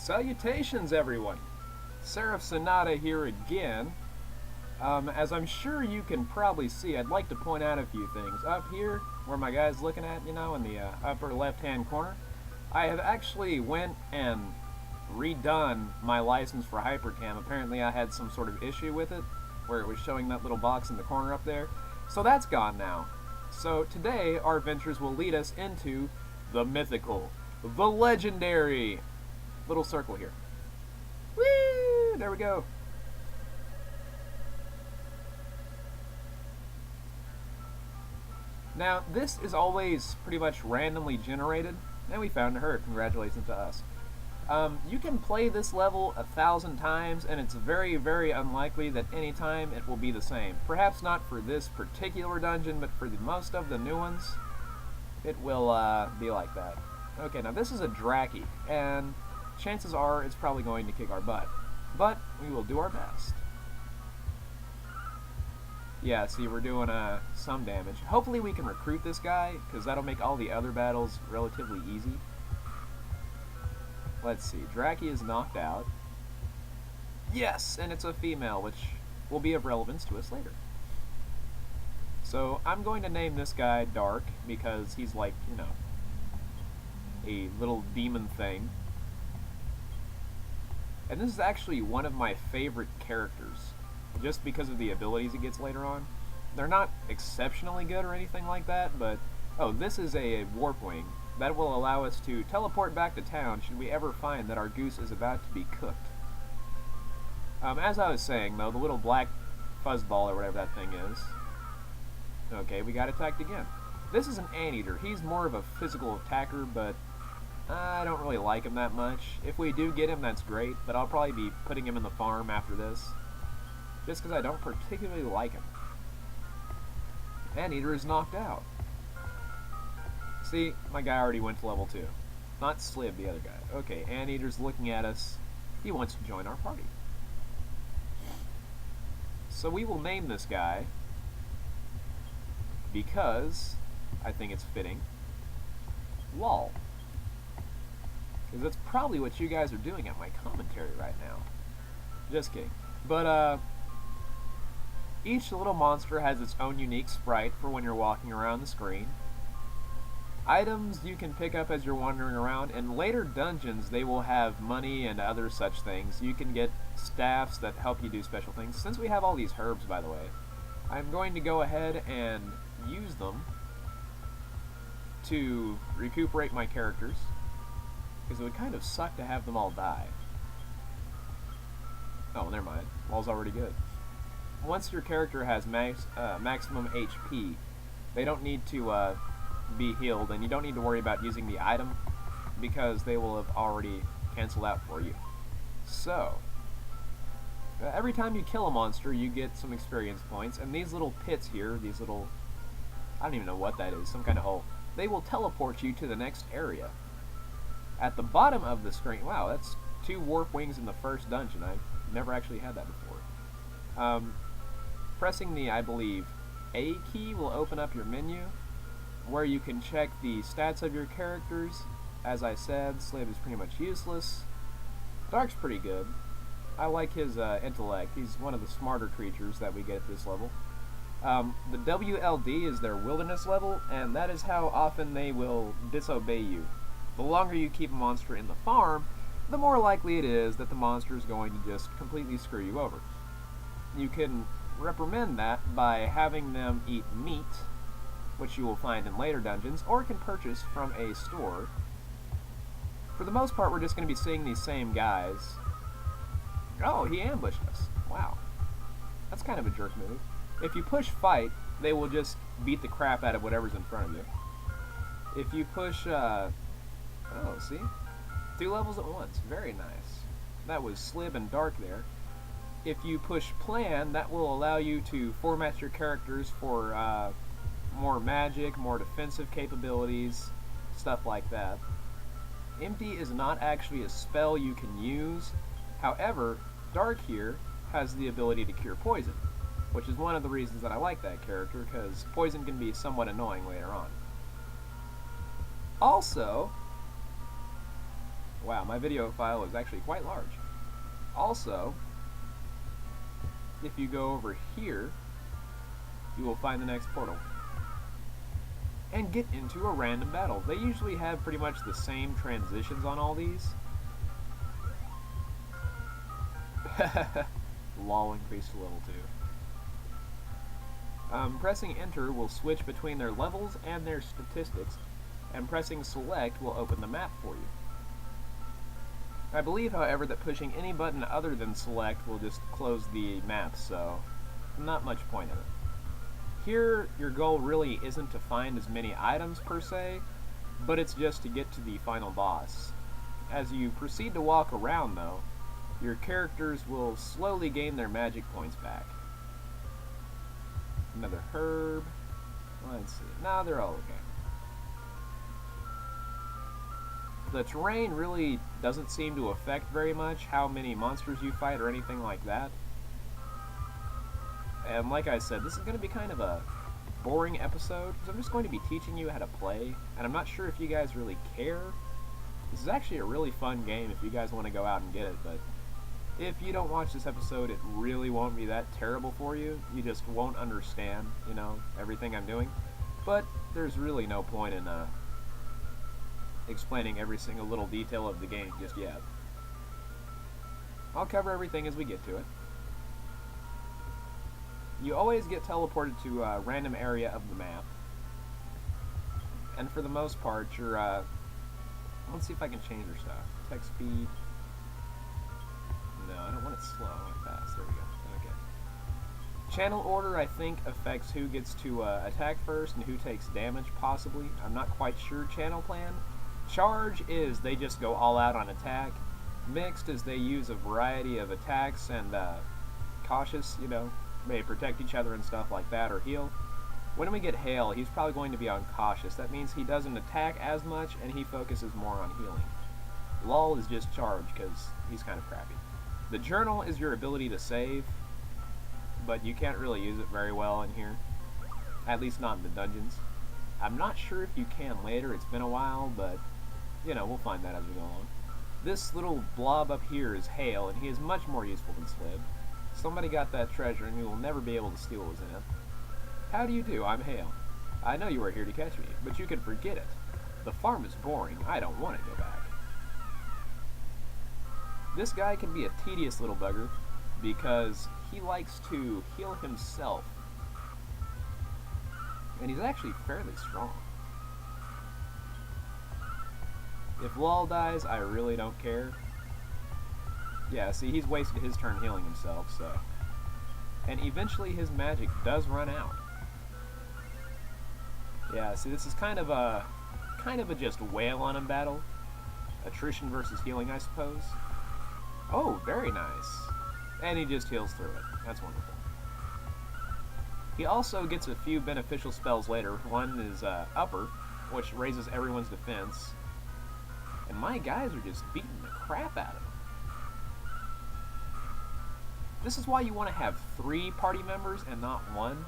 Salutations, everyone! Seraph Sonata here again. As I'm sure you can probably see, I'd like to point out a few things. Up here, where my guy's looking at, in the upper left-hand corner, I have actually went and redone my license for Hypercam. Apparently I had some sort of issue with it, where it was showing that little box in the corner up there. So that's gone now. So today, our adventures will lead us into the mythical, the legendary little circle here. Woo! There we go. Now, this is always pretty much randomly generated, and we found her. Congratulations to us. You can play this level 1,000 times, and it's very, very unlikely that any time it will be the same. Perhaps not for this particular dungeon, but for the most of the new ones, it will be like that. Okay, now this is a Draki, and chances are it's probably going to kick our butt. But we will do our best. Yeah, see, we're doing some damage. Hopefully we can recruit this guy, because that'll make all the other battles relatively easy. Let's see, Draki is knocked out. Yes, and it's a female, which will be of relevance to us later. So I'm going to name this guy Dark, because he's like, a little demon thing. And this is actually one of my favorite characters, just because of the abilities it gets later on. They're not exceptionally good or anything like that, but... Oh, this is a warp wing. That will allow us to teleport back to town should we ever find that our goose is about to be cooked. As I was saying, though, the little black fuzzball or whatever that thing is... Okay, we got attacked again. This is an anteater. He's more of a physical attacker, but I don't really like him that much. If we do get him, that's great, but I'll probably be putting him in the farm after this, just because I don't particularly like him. Anteater is knocked out. See, my guy already went to level 2. Not Slib, the other guy. Okay, Anteater's looking at us. He wants to join our party. So we will name this guy, because I think it's fitting, Lol. Because that's probably what you guys are doing at my commentary right now. Just kidding. But, each little monster has its own unique sprite for when you're walking around the screen. Items you can pick up as you're wandering around. In later dungeons, they will have money and other such things. You can get staffs that help you do special things. Since we have all these herbs, by the way, I'm going to go ahead and use them to recuperate my characters, because it would kind of suck to have them all die. Oh, never mind. Wall's already good. Once your character has maximum HP, they don't need to be healed, and you don't need to worry about using the item, because they will have already canceled out for you. So, every time you kill a monster, you get some experience points, and these little pits here, these little... I don't even know what that is, some kind of hole. They will teleport you to the next area. At the bottom of the screen... Wow, that's 2 warp wings in the first dungeon. I've never actually had that before. Pressing the, I believe, A key will open up your menu, where you can check the stats of your characters. As I said, Slave is pretty much useless. Dark's pretty good. I like his intellect. He's one of the smarter creatures that we get at this level. The WLD is their wilderness level, and that is how often they will disobey you. The longer you keep a monster in the farm, the more likely it is that the monster is going to just completely screw you over. You can reprimand that by having them eat meat, which you will find in later dungeons, or can purchase from a store. For the most part, we're just going to be seeing these same guys. Oh, he ambushed us. Wow. That's kind of a jerk move. If you push fight, they will just beat the crap out of whatever's in front of you. If you push, oh, see? 2 levels at once. Very nice. That was Slib and Dark there. If you push plan, that will allow you to format your characters for more magic, more defensive capabilities, stuff like that. Empty is not actually a spell you can use. However, Dark here has the ability to cure poison, which is one of the reasons that I like that character, because poison can be somewhat annoying later on. Also, Wow, my video file is actually quite large. Also, if you go over here, you will find the next portal. And get into a random battle. They usually have pretty much the same transitions on all these. LOL increased to level 2. Pressing enter will switch between their levels and their statistics, and pressing select will open the map for you. I believe, however, that pushing any button other than select will just close the map, so not much point in it. Here, your goal really isn't to find as many items per se, but it's just to get to the final boss. As you proceed to walk around, though, your characters will slowly gain their magic points back. Another herb. Let's see. Nah, they're all okay. The terrain really doesn't seem to affect very much how many monsters you fight or anything like that. And like I said, this is going to be kind of a boring episode, because I'm just going to be teaching you how to play, and I'm not sure if you guys really care. This is actually a really fun game if you guys want to go out and get it, but if you don't watch this episode, it really won't be that terrible for you. You just won't understand, you know, everything I'm doing. But there's really no point in explaining every single little detail of the game just yet. I'll cover everything as we get to it. You always get teleported to a random area of the map. And for the most part, you're, let's see if I can change your stuff. Text speed. No, I don't want it slow, I want it fast. There we go. Okay. Channel order, I think, affects who gets to attack first and who takes damage, possibly. I'm not quite sure. Channel plan. Charge is they just go all out on attack. Mixed is they use a variety of attacks, and cautious, you know, may protect each other and stuff like that, or heal. When we get Hail, he's probably going to be on cautious. That means he doesn't attack as much, and he focuses more on healing. Lull is just charge, because he's kind of crappy. The journal is your ability to save, but you can't really use it very well in here. At least not in the dungeons. I'm not sure if you can later, it's been a while, but, you know, we'll find that as we go along. This little blob up here is Hail, and he is much more useful than Slib. Somebody got that treasure, and we will never be able to steal what was in it. How do you do? I'm Hail. I know you are here to catch me, but you can forget it. The farm is boring. I don't want to go back. This guy can be a tedious little bugger, because he likes to heal himself. And he's actually fairly strong. If Lull dies, I really don't care. Yeah, see, he's wasted his turn healing himself, so... And eventually his magic does run out. Yeah, see, this is kind of a just wail on him battle. Attrition versus healing, I suppose. Oh, very nice. And he just heals through it. That's wonderful. He also gets a few beneficial spells later. One is Upper, which raises everyone's defense. And my guys are just beating the crap out of him. This is why you want to have 3 party members and not 1.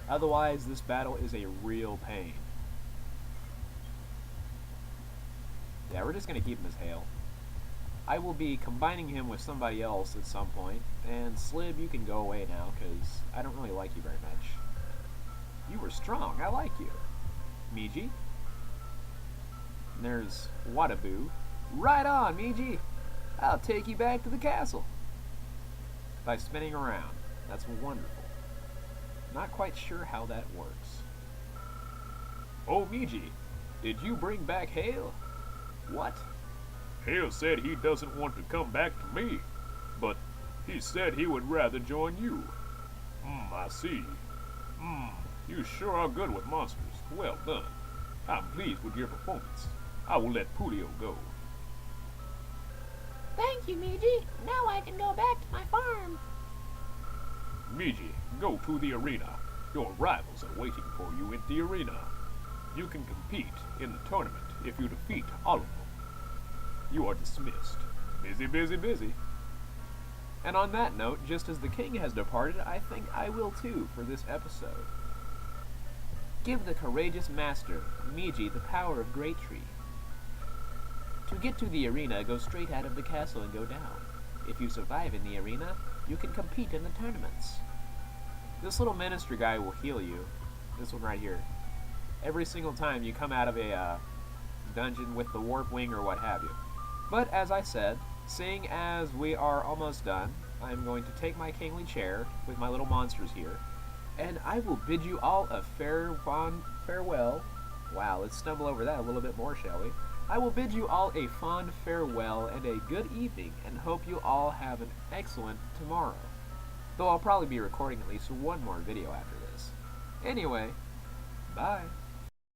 Otherwise, this battle is a real pain. Yeah, we're just going to keep him as Hail. I will be combining him with somebody else at some point. And Slib, you can go away now, because I don't really like you very much. You were strong. I like you. Miji. And there's Wadabu. Right on, Miji. I'll take you back to the castle. By spinning around. That's wonderful. Not quite sure how that works. Oh, Miji, did you bring back Hail? What? Hail said he doesn't want to come back to me, but he said he would rather join you. I see. You sure are good with monsters. Well done. I'm pleased with your performance. I will let Pulio go. Thank you, Miji. Now I can go back to my farm. Miji, go to the arena. Your rivals are waiting for you in the arena. You can compete in the tournament if you defeat all of them. You are dismissed. Busy, busy, busy. And on that note, just as the king has departed, I think I will too for this episode. Give the courageous master, Miji, the power of Great Tree. To get to the arena, go straight out of the castle and go down. If you survive in the arena, you can compete in the tournaments. This little minister guy will heal you. This one right here. Every single time you come out of a dungeon with the warp wing or what have you. But as I said, seeing as we are almost done, I'm going to take my kingly chair with my little monsters here, and I will bid you all a fond farewell. Wow, let's stumble over that a little bit more, shall we? I will bid you all a fond farewell and a good evening, and hope you all have an excellent tomorrow. Though I'll probably be recording at least one more video after this. Anyway, bye.